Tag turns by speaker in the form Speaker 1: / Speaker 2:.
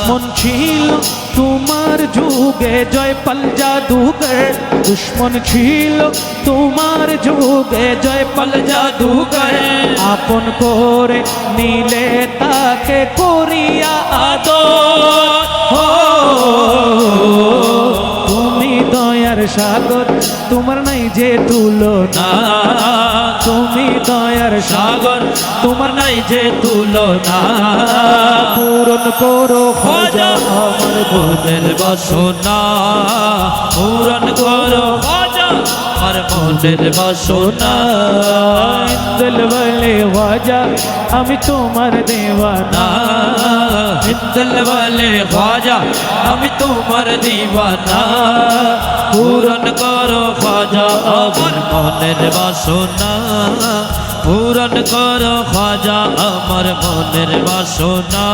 Speaker 1: দুশ্মন ছিল তোমার যুগে জয়পাল জাদুকর, দুশ্মন ছিল তোমার যুগে জয়পাল জাদুকর, আপন করে নিলে তাকে করিয়া আদর। তুমি দয়ার সাগর, তোমার নাই যে তুলনা, তুমি দয়ার সাগর, তোমার নাই যে তুলনা। পূরণ করো খাজা আমার মনের বাসনা, পূরণ করো খাজা আমার মনের বাসনা। দিল বলে খাজা আমি তোমার দেওয়ানা, দিল বলে খাজা আমি তোমার দিওয়ানা। পূরণ করো খাজা আমার মনের বাসনা, পূরণ করো খাজা আমার মনের বাসনা।